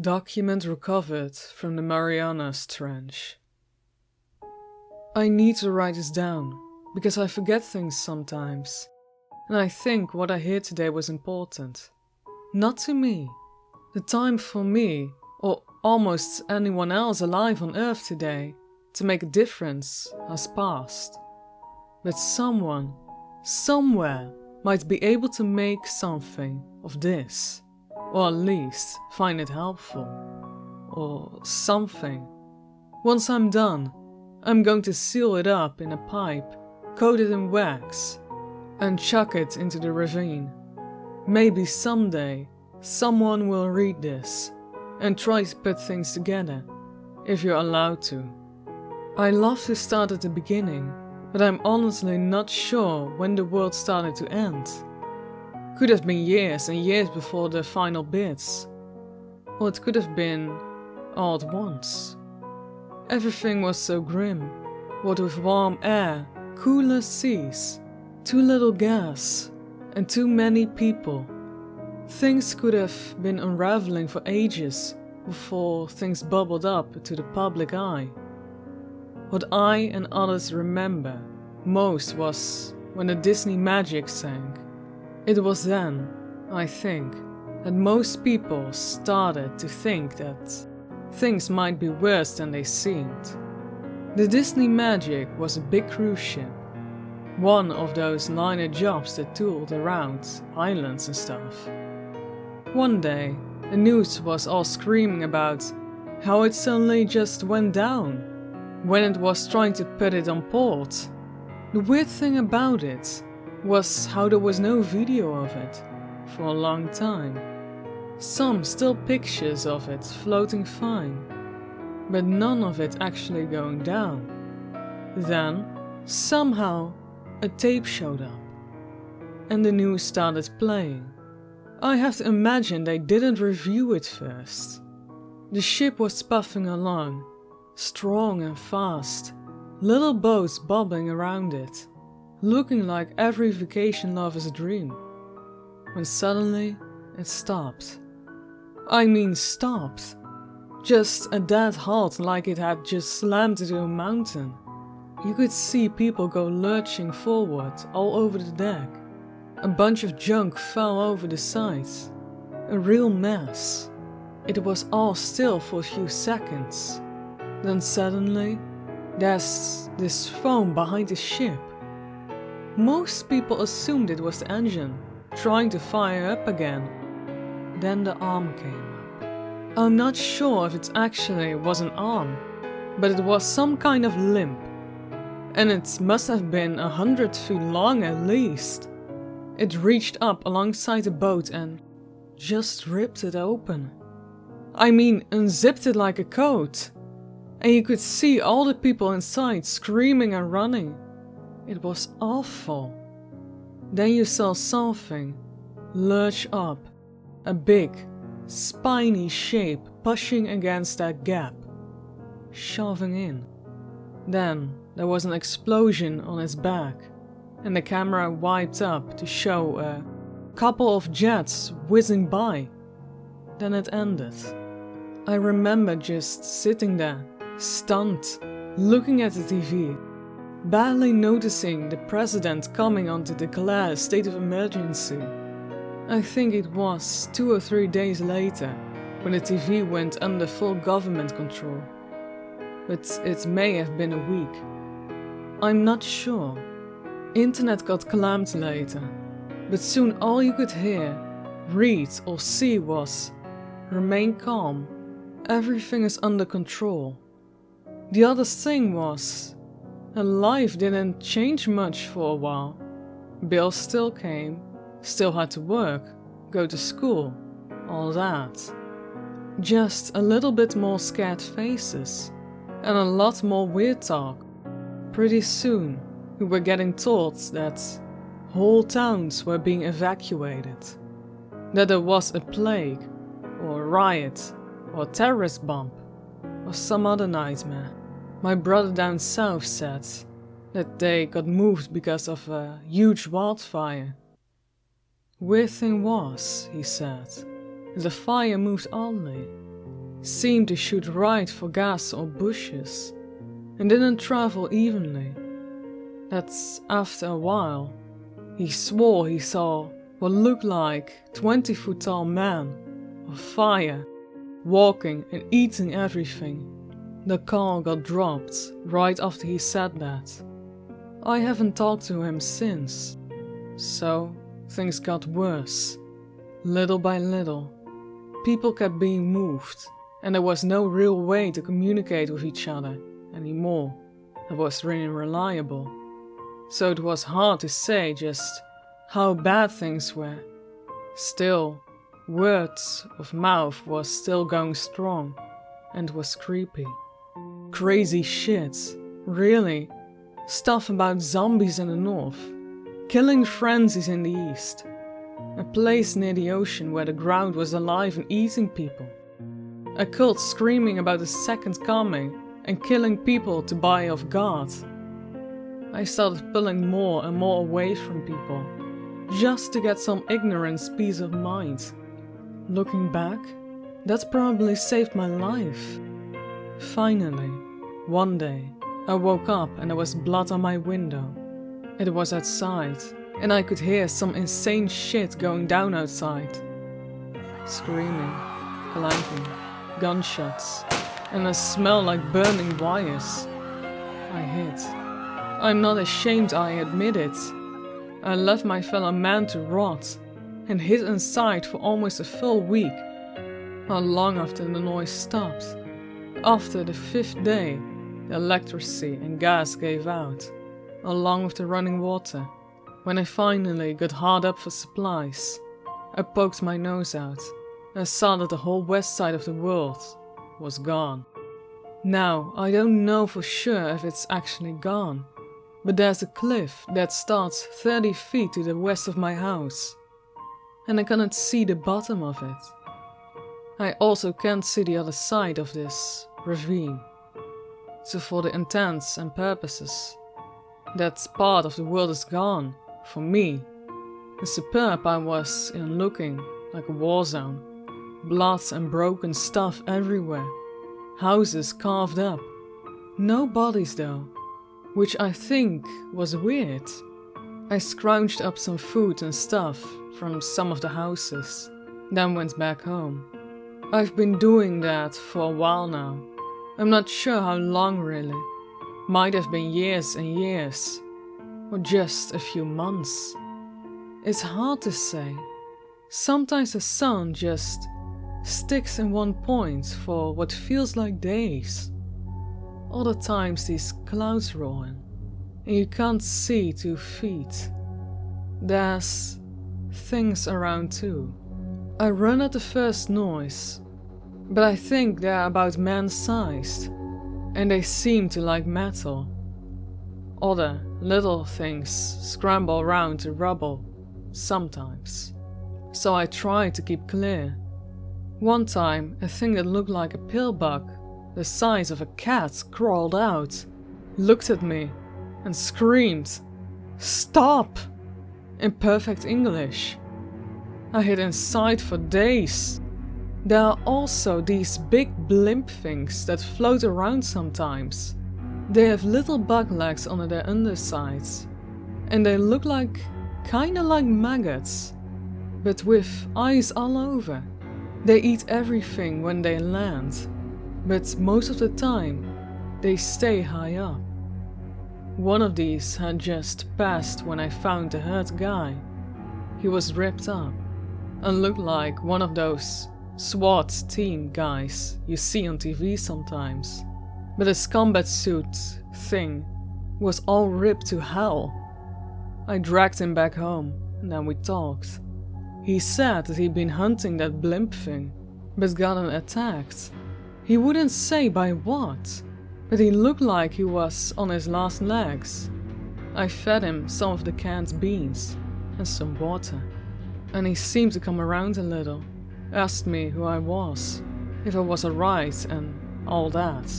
Document recovered from the Marianas trench. I need to write this down, because I forget things sometimes, and I think what I heard today was important. Not to me. The time for me, or almost anyone else alive on Earth today, to make a difference has passed. But someone, somewhere, might be able to make something of this. Or at least find it helpful. Or something. Once I'm done, I'm going to seal it up in a pipe, coat it in wax, and chuck it into the ravine. Maybe someday, someone will read this and try to put things together, if you're allowed to. I love to start at the beginning, but I'm honestly not sure when the world started to end. Could have been years and years before the final bits. Or it could have been all at once. Everything was so grim, what with warm air, cooler seas, too little gas, and too many people. Things could have been unraveling for ages before things bubbled up to the public eye. What I and others remember most was when the Disney magic sank. It was then, I think, that most people started to think that things might be worse than they seemed. The Disney magic was a big cruise ship, one of those liner jobs that tooled around islands and stuff. One day, the news was all screaming about how it suddenly just went down when it was trying to put it on port. The weird thing about it was how there was no video of it for a long time. Some still pictures of it floating fine, but none of it actually going down. Then, somehow, a tape showed up, and the news started playing. I have to imagine they didn't review it first. The ship was puffing along, strong and fast, little boats bobbing around it, looking like every vacation lover's dream, when suddenly it stopped. I mean stopped. Just a dead halt like it had just slammed into a mountain. You could see people go lurching forward all over the deck. A bunch of junk fell over the sides. A real mess. It was all still for a few seconds. Then suddenly, there's this foam behind the ship. Most people assumed it was the engine, trying to fire up again. Then the arm came up. I'm not sure if it actually was an arm, but it was some kind of limb. And it must have been 100 feet long at least. It reached up alongside the boat and just ripped it open. I mean, unzipped it like a coat. And you could see all the people inside screaming and running. It was awful. Then you saw something lurch up, a big, spiny shape pushing against that gap, shoving in. Then there was an explosion on its back, and the camera wiped up to show a couple of jets whizzing by. Then it ended. I remember just sitting there, stunned, looking at the TV, barely noticing the president coming on to declare a state of emergency. I think it was 2 or 3 days later when the TV went under full government control. But it may have been a week. I'm not sure. Internet got clamped later, but soon all you could hear, read or see was, "Remain calm, everything is under control." The other thing was, life didn't change much for a while. Bills still came, still had to work, go to school, all that. Just a little bit more scared faces, and a lot more weird talk. Pretty soon, we were getting told that whole towns were being evacuated, that there was a plague, or a riot, or a terrorist bomb, or some other nightmare. My brother down south said that they got moved because of a huge wildfire. Weird thing was, he said, the fire moved oddly, seemed to shoot right for gas or bushes, and didn't travel evenly. That's after a while, he swore he saw what looked like 20-foot tall man of fire, walking and eating everything. The call got dropped right after he said that. I haven't talked to him since, so things got worse. Little by little, people kept being moved, and there was no real way to communicate with each other anymore. It was really reliable, so it was hard to say just how bad things were. Still, words of mouth was still going strong, and was creepy. Crazy shit, really. Stuff about zombies in the north, killing frenzies in the east, a place near the ocean where the ground was alive and eating people, a cult screaming about the second coming and killing people to buy off God. I started pulling more and more away from people, just to get some ignorance peace of mind. Looking back, that probably saved my life. Finally, one day, I woke up and there was blood on my window. It was outside, and I could hear some insane shit going down outside. Screaming, clanking, gunshots, and a smell like burning wires. I hid. I'm not ashamed I admit it. I left my fellow man to rot, and hid inside for almost a full week. Not long after the noise stopped. After the 5th day, the electricity and gas gave out, along with the running water. When I finally got hard up for supplies, I poked my nose out and saw that the whole west side of the world was gone. Now, I don't know for sure if it's actually gone, but there's a cliff that starts 30 feet to the west of my house, and I cannot see the bottom of it. I also can't see the other side of this ravine. So for the intents and purposes, that part of the world is gone, for me. The superb I was in looking like a war zone. Blood and broken stuff everywhere. Houses carved up. No bodies though, which I think was weird. I scrounged up some food and stuff from some of the houses, then went back home. I've been doing that for a while now. I'm not sure how long really. Might have been years and years, or just a few months. It's hard to say. Sometimes the sun just sticks in one point for what feels like days. Other times these clouds roll in, and you can't see 2 feet. There's things around too. I run at the first noise, but I think they're about man-sized, and they seem to like metal. Other little things scramble around the rubble, sometimes. So I try to keep clear. One time, a thing that looked like a pillbug, the size of a cat, crawled out, looked at me, and screamed, "Stop!" in perfect English. I hid inside for days. There are also these big blimp things that float around sometimes. They have little bug legs under their undersides, and they look kinda like maggots, but with eyes all over. They eat everything when they land, but most of the time they stay high up. One of these had just passed when I found the hurt guy. He was ripped up and looked like one of those SWAT team guys you see on TV sometimes, but his combat suit thing was all ripped to hell. I dragged him back home, and then we talked. He said that he'd been hunting that blimp thing, but gotten attacked. He wouldn't say by what, but he looked like he was on his last legs. I fed him some of the canned beans and some water, and he seemed to come around a little. Asked me who I was, if I was alright and all that.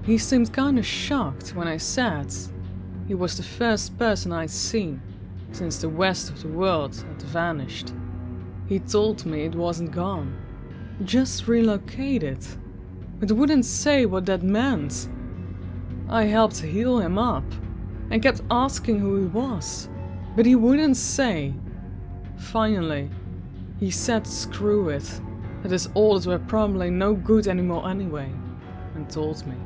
He seemed kinda shocked when I said, He was the first person I'd seen since the rest of the world had vanished. He told me it wasn't gone, just relocated, but wouldn't say what that meant. I helped heal him up and kept asking who he was, but he wouldn't say. Finally, he said screw it, that his orders were probably no good anymore anyway, and told me.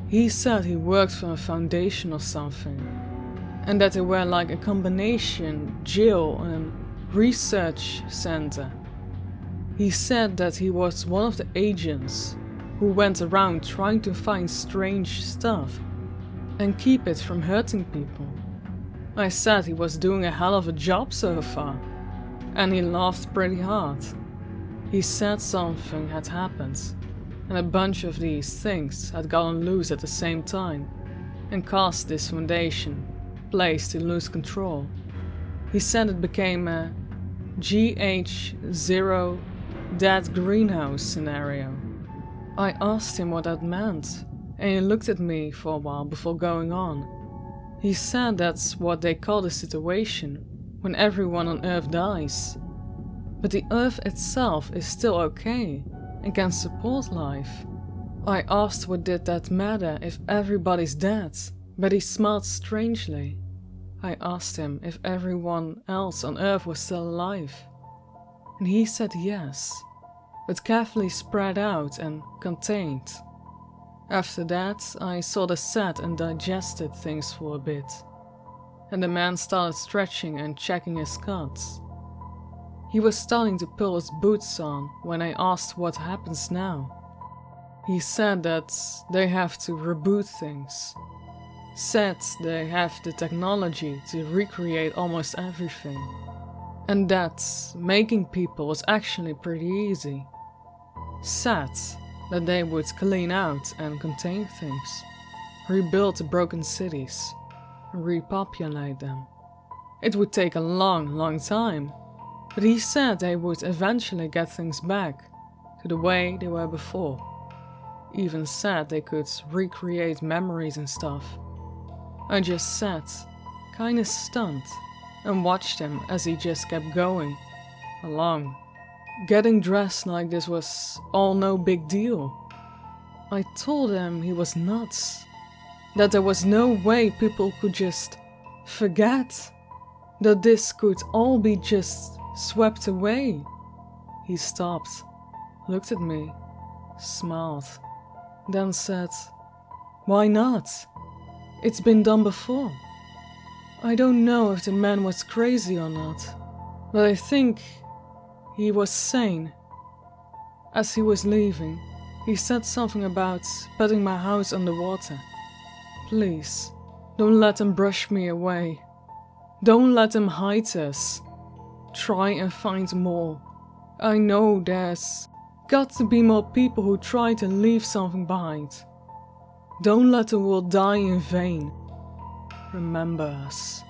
He said he worked for a foundation or something, and that they were like a combination jail and research center. He said that he was one of the agents who went around trying to find strange stuff and keep it from hurting people. I said he was doing a hell of a job so far, and he laughed pretty hard. He said something had happened, and a bunch of these things had gotten loose at the same time, and caused this foundation place to lose control. He said it became a GH0 dead greenhouse scenario. I asked him what that meant, and he looked at me for a while before going on. He said that's what they call the situation when everyone on Earth dies. But the Earth itself is still okay and can support life. I asked what did that matter if everybody's dead, but he smiled strangely. I asked him if everyone else on Earth was still alive, and he said yes, but carefully spread out and contained. After that, I sort of sat and digested things for a bit, and the man started stretching and checking his cuts. He was starting to pull his boots on when I asked what happens now. He said that they have to reboot things. Said they have the technology to recreate almost everything. And that making people was actually pretty easy. Said that they would clean out and contain things, rebuild the broken cities, and repopulate them. It would take a long time, but he said they would eventually get things back to the way they were before. Even said they could recreate memories and stuff. I just sat, kinda stunned, and watched him as he just kept going along. Getting dressed like this was all no big deal. I told him he was nuts. That there was no way people could just forget. That this could all be just swept away. He stopped, looked at me, smiled, then said, "Why not? It's been done before." I don't know if the man was crazy or not, but I think he was sane. As he was leaving, he said something about putting my house underwater. Please, don't let them brush me away. Don't let them hide us. Try and find more. I know there's got to be more people who try to leave something behind. Don't let the world die in vain. Remember us.